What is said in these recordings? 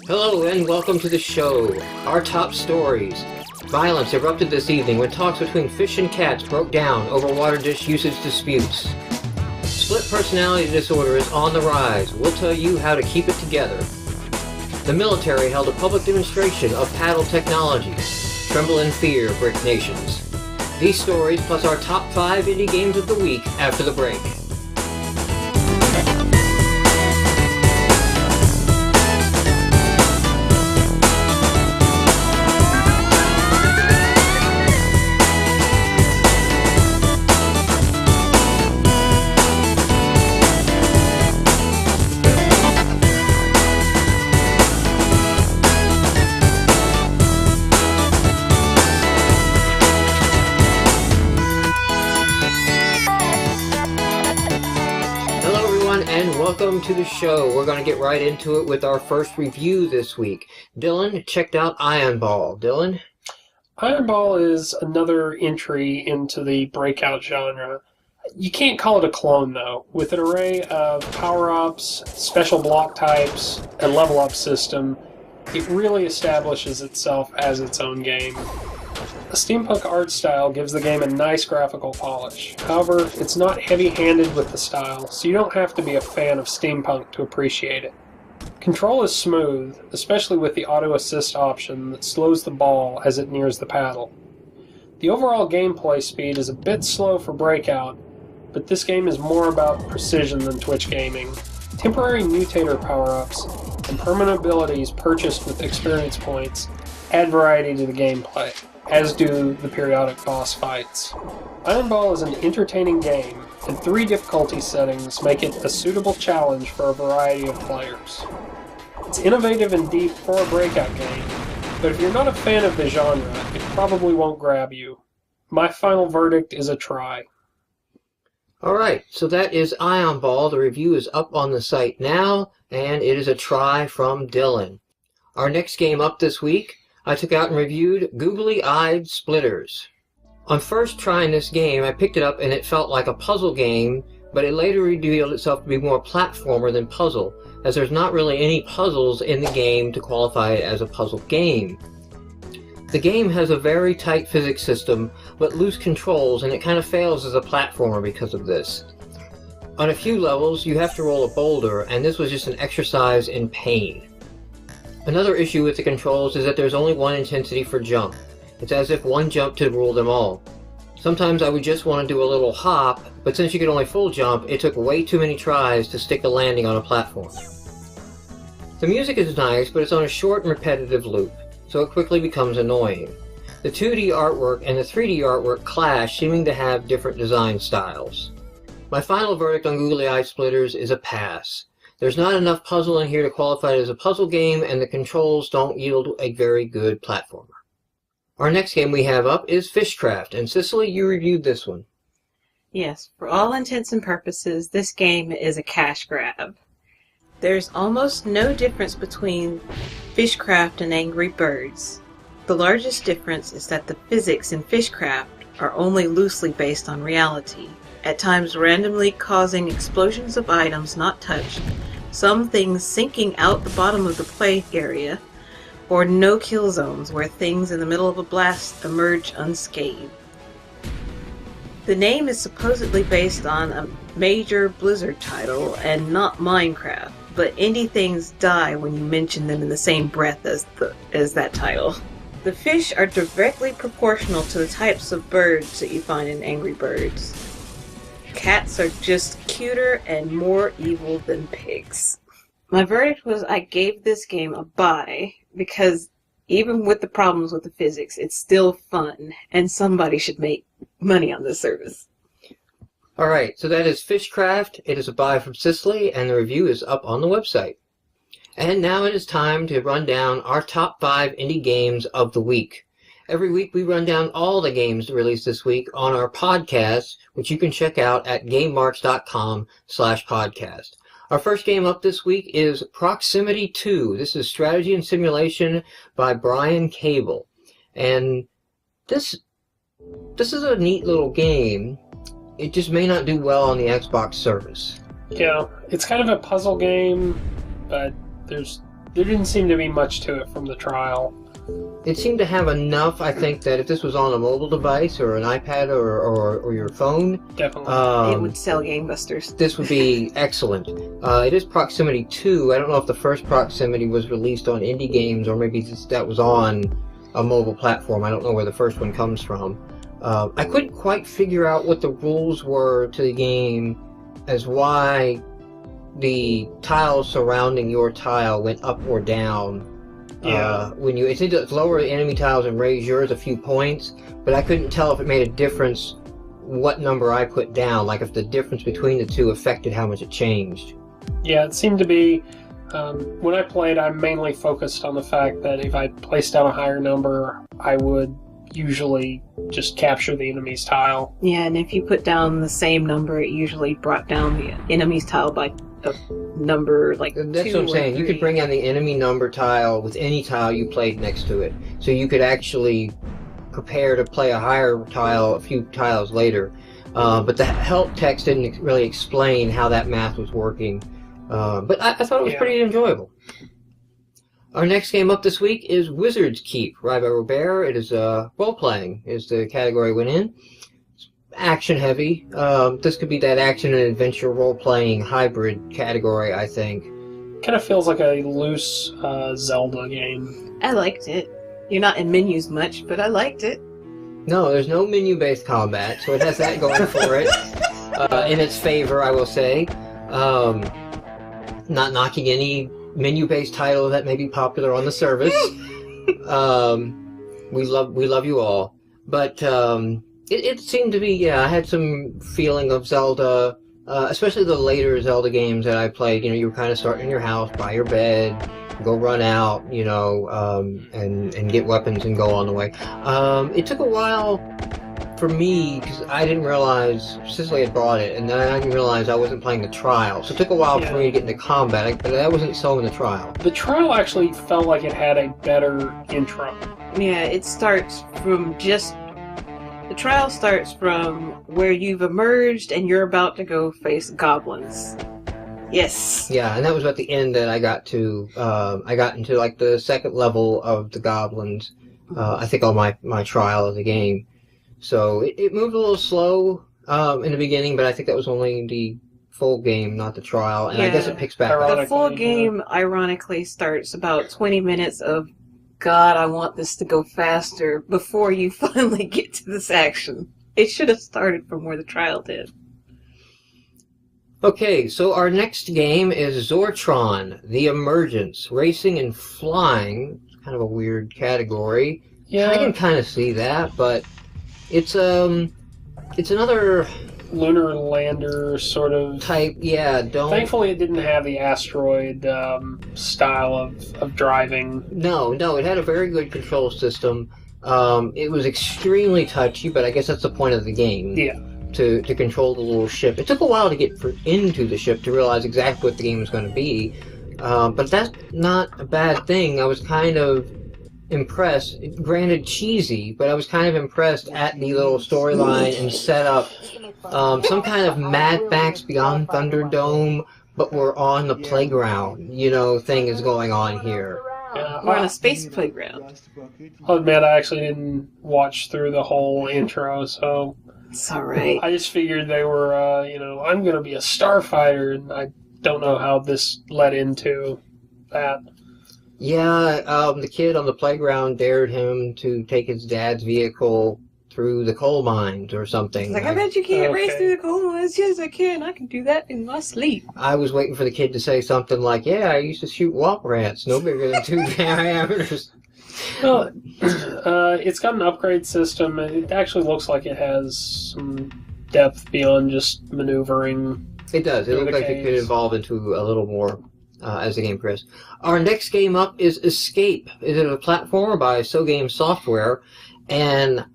Hello and welcome to the show. Our top stories. Violence erupted this evening when talks between fish and cats broke down over water dish usage disputes. Split personality disorder is on the rise. We'll tell you how to keep it together. The military held a public demonstration of paddle technology. Tremble in fear, BRIC nations. These stories plus our top 5 indie games of the week after the break. Welcome to the show. We're going to get right into it with our first review this week. Dylan checked out Iron Ball. Dylan? Iron Ball is another entry into the breakout genre. You can't call it a clone, though. With an array of power-ups, special block types, and level-up system, it really establishes itself as its own game. A steampunk art style gives the game a nice graphical polish. However, it's not heavy-handed with the style, so you don't have to be a fan of steampunk to appreciate it. Control is smooth, especially with the auto-assist option that slows the ball as it nears the paddle. The overall gameplay speed is a bit slow for Breakout, but this game is more about precision than Twitch gaming. Temporary mutator power-ups and permanent abilities purchased with experience points add variety to the gameplay, as do the periodic boss fights. Iron Ball is an entertaining game, and 3 difficulty settings make it a suitable challenge for a variety of players. It's innovative and deep for a breakout game, but if you're not a fan of the genre, it probably won't grab you. My final verdict is a try. Alright, so that is Iron Ball. The review is up on the site now, and it is a try from Dylan. Our next game up this week, I took out and reviewed Googly Eyed Splitters. On first trying this game, I picked it up and it felt like a puzzle game, but it later revealed itself to be more platformer than puzzle, as there's not really any puzzles in the game to qualify it as a puzzle game. The game has a very tight physics system, but loose controls, and it kind of fails as a platformer because of this. On a few levels, you have to roll a boulder, and this was just an exercise in pain. Another issue with the controls is that there's only one intensity for jump. It's as if one jump to rule them all. Sometimes I would just want to do a little hop, but since you could only full jump, it took way too many tries to stick the landing on a platform. The music is nice, but it's on a short and repetitive loop, so it quickly becomes annoying. The 2D artwork and the 3D artwork clash, seeming to have different design styles. My final verdict on Googly Eye Splitters is a pass. There's not enough puzzle in here to qualify it as a puzzle game, and the controls don't yield a very good platformer. Our next game we have up is Fishcraft, and Cicely, you reviewed this one. Yes, for all intents and purposes, this game is a cash grab. There's almost no difference between Fishcraft and Angry Birds. The largest difference is that the physics in Fishcraft are only loosely based on reality, at times randomly causing explosions of items not touched, some things sinking out the bottom of the play area, or no-kill zones where things in the middle of a blast emerge unscathed. The name is supposedly based on a major Blizzard title and not Minecraft, but indie things die when you mention them in the same breath as that title. The fish are directly proportional to the types of birds that you find in Angry Birds. Cats are just cuter and more evil than pigs. My verdict was I gave this game a buy because even with the problems with the physics, it's still fun, and somebody should make money on this service. Alright, so that is Fishcraft. It is a buy from Cicely, and the review is up on the website. And now it is time to run down our top 5 indie games of the week. Every week we run down all the games released this week on our podcast, which you can check out at GameMarx.com/podcast. Our first game up this week is Proximity 2. This is Strategy and Simulation by Brian Cable. And this is a neat little game. It just may not do well on the Xbox service. Yeah, it's kind of a puzzle game, but there's There didn't seem to be much to it from the trial. It seemed to have enough, I think, that if this was on a mobile device or an iPad or your phone, Definitely. It would sell gangbusters. this would be excellent. It is Proximity 2. I don't know if the first Proximity was released on indie games or maybe that was on a mobile platform. I don't know where the first one comes from. I couldn't quite figure out what the rules were to the game as why the tiles surrounding your tile went up or down. Yeah. When you, it seemed to lower the enemy tiles and raise yours a few points, but I couldn't tell if it made a difference what number I put down, like if the difference between the two affected how much it changed. Yeah, it seemed to be, when I played, I mainly focused on the fact that if I placed down a higher number, I would usually just capture the enemy's tile. Yeah, and if you put down the same number, it usually brought down the enemy's tile by a number like That's 2 what I'm or saying. You 3. could bring on the enemy number tile with any tile you played next to it. So you could actually prepare to play a higher tile a few tiles later. But the help text didn't really explain how that math was working. But I thought it was pretty enjoyable. Our next game up this week is Wizard's Keep, right by Robert. It is role-playing, is the category went in. It's action-heavy. This could be that action and adventure role-playing hybrid category, I think. Kind of feels like a loose Zelda game. I liked it. You're not in menus much, but I liked it. No, there's no menu-based combat, so it has that going for it. In its favor, I will say. Not knocking any menu-based title that may be popular on the service. We love you all. But it seemed to be, I had some feeling of Zelda, especially the later Zelda games that I played. You know, you were kind of starting in your house, by your bed, go run out, you know, and get weapons and go on the way. It took a while for me, because I didn't realize Cicely had bought it, and then I didn't realize I wasn't playing the trial. So it took a while for me to get into combat, but that wasn't so in the trial. The trial actually felt like it had a better intro. Yeah, it starts from the trial starts from where you've emerged and you're about to go face goblins. Yes. Yeah, and that was at the end that I got to, I got into like the second level of the goblins, I think on my trial of the game. So it moved a little slow in the beginning, but I think that was only the full game, not the trial, and I guess it picks back up. The full game, ironically, starts about 20 minutes of, God, I want this to go faster, before you finally get to this action. It should have started from where the trial did. Okay, so our next game is Zoartron, The Emergence, racing and flying. It's kind of a weird category. Yeah. I can kind of see that, but it's another lunar lander sort of type. Yeah, Thankfully, it didn't have the asteroid style of driving. No, it had a very good control system. It was extremely touchy, but I guess that's the point of the game. Yeah. To control the little ship. It took a while to get into the ship to realize exactly what the game was going to be, but that's not a bad thing. I was kind of impressed, granted cheesy, but I was kind of impressed at the little storyline and set up some kind of Mad Max Beyond Thunderdome, but we're on the playground, you know, thing is going on here. Yeah, We're on a space playground. I'll admit I actually didn't watch through the whole intro, so It's alright. I just figured they were, I'm going to be a starfighter, and I don't know how this led into that. Yeah, the kid on the playground dared him to take his dad's vehicle through the coal mines or something. Like, I bet you can't race through the coal mines. Yes, I can. I can do that in my sleep. I was waiting for the kid to say something like, yeah, I used to shoot wop rats, no bigger than 2 diameters. Well, it's got an upgrade system, and it actually looks like it has some depth beyond just maneuvering. It does. It looks like it could evolve into a little more as the game progresses. Our next game up is Escape. It is a platformer by So Game Software, and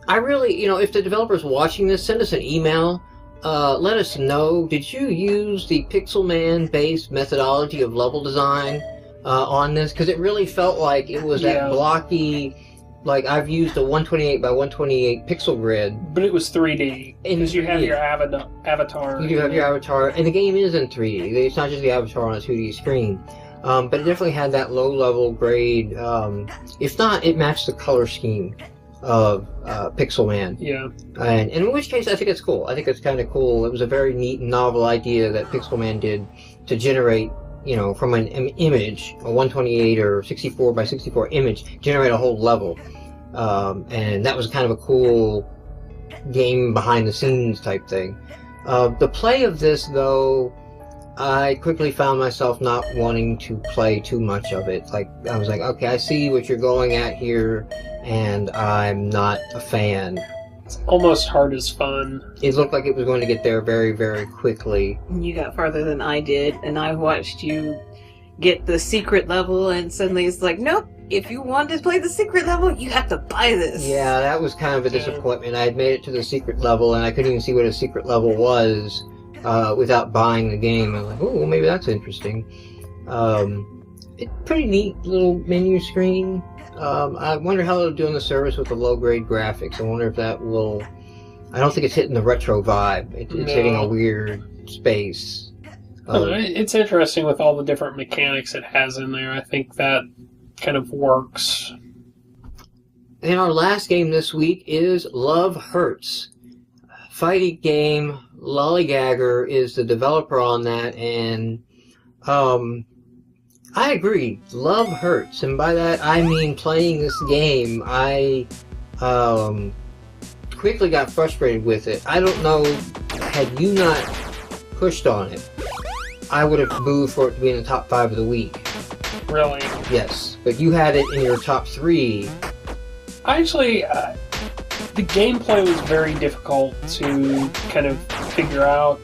I really, if the developer's watching this, send us an email. Let us know, did you use the Pixelman-based methodology of level design on this? Because it really felt like it was that blocky, like I've used a 128 by 128 pixel grid. But it was 3D, because you have your avatar. You do have your avatar, and the game is in 3D. It's not just the avatar on a 2D screen. but it definitely had that low-level grade. If not, it matched the color scheme of Pixel Man. Yeah. And in which case, I think it's cool. I think it's kind of cool. It was a very neat and novel idea that Pixel Man did to generate, from an image, a 128 or 64 by 64 image, generate a whole level. And that was kind of a cool game behind-the-scenes type thing. The play of this, though, I quickly found myself not wanting to play too much of it. Like, I was like, okay, I see what you're going at here, and I'm not a fan. It's almost hard as fun. It looked like it was going to get there very, very quickly. You got farther than I did, and I watched you get the secret level, and suddenly it's like, nope, if you want to play the secret level, you have to buy this. Yeah, that was kind of a disappointment. I had made it to the secret level, and I couldn't even see what a secret level was without buying the game. I was like, oh, well, maybe that's interesting. It's pretty neat little menu screen. I wonder how it'll do in the service with the low-grade graphics. I wonder if that will... I don't think it's hitting the retro vibe. It's hitting a weird space. It's interesting with all the different mechanics it has in there. I think that kind of works. And our last game this week is Love Hurts. Fighting game. Lollygagger is the developer on that, and I agree. Love hurts, and by that I mean playing this game, I quickly got frustrated with it. I don't know, had you not pushed on it, I would have moved for it to be in the top 5 of the week. Really? Yes, but you had it in your top 3. Actually, the gameplay was very difficult to kind of figure out.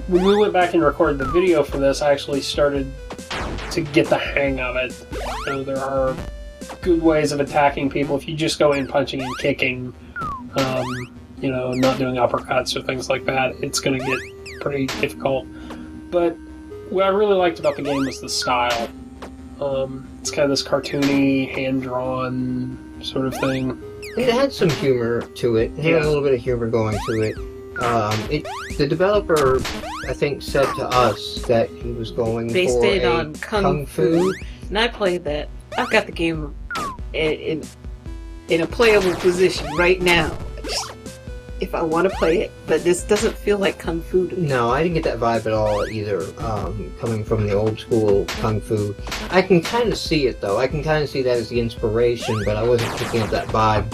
When we went back and recorded the video for this, I actually started to get the hang of it. There are good ways of attacking people if you just go in punching and kicking, not doing uppercuts or things like that. It's going to get pretty difficult. But what I really liked about the game was the style. It's kind of this cartoony, hand-drawn sort of thing. It had some humor to it. It had a little bit of humor going to it. The developer, I think, said to us that he was going Based for it a on Kung Fu. And I played that. I've got the game in a playable position right now. If I want to play it, but this doesn't feel like Kung Fu to me. No, I didn't get that vibe at all either, coming from the old school Kung Fu. I can kind of see it, though. I can kind of see that as the inspiration, but I wasn't picking up that vibe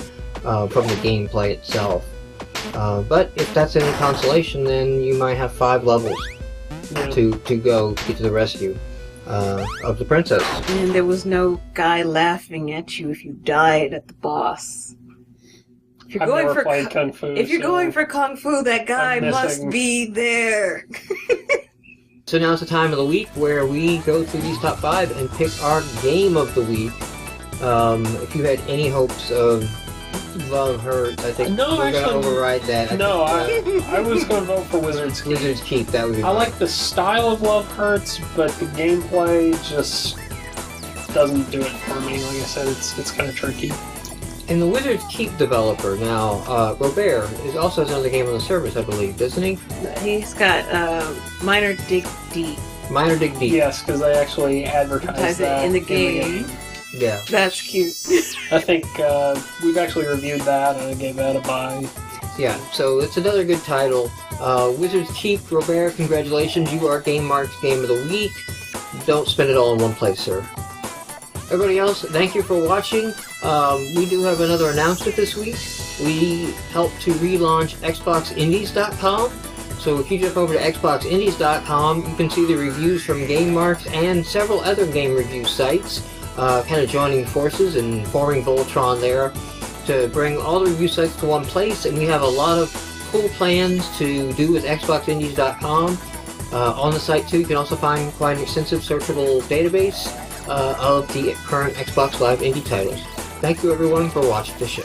from the gameplay itself. But if that's any consolation, then you might have 5 levels to go get to the rescue of the princess. And there was no guy laughing at you if you died at the boss. If you're going for Kung Fu. If you're going for Kung Fu, that guy must be there. So now's the time of the week where we go through these top 5 and pick our game of the week. If you had any hopes of Love Hurts, I think we're going to override that. I was going to vote for Wizard's Keep. Wizard's Keep, that would be I like the style of Love Hurts, but the gameplay just doesn't do it for me. Like I said, it's kind of tricky. And the Wizard's Keep developer now, Robert, also has another game on the service, I believe, doesn't he? He's got Minor Dig Deep. Minor Dig Deep. Yes, because they actually advertise that in the game. Yeah. That's cute. I think we've actually reviewed that, and I gave that a buy. Yeah, so it's another good title. Wizard's Keep, Robert, congratulations. You are GameMarx Game of the Week. Don't spend it all in one place, sir. Everybody else, thank you for watching. We do have another announcement this week. We helped to relaunch XboxIndies.com. So if you jump over to XboxIndies.com, you can see the reviews from GameMarx and several other game review sites, kind of joining forces and forming Voltron there to bring all the review sites to one place. And we have a lot of cool plans to do with XboxIndies.com. On the site too, you can also find quite an extensive searchable database of the current Xbox Live indie titles. Thank you everyone for watching the show.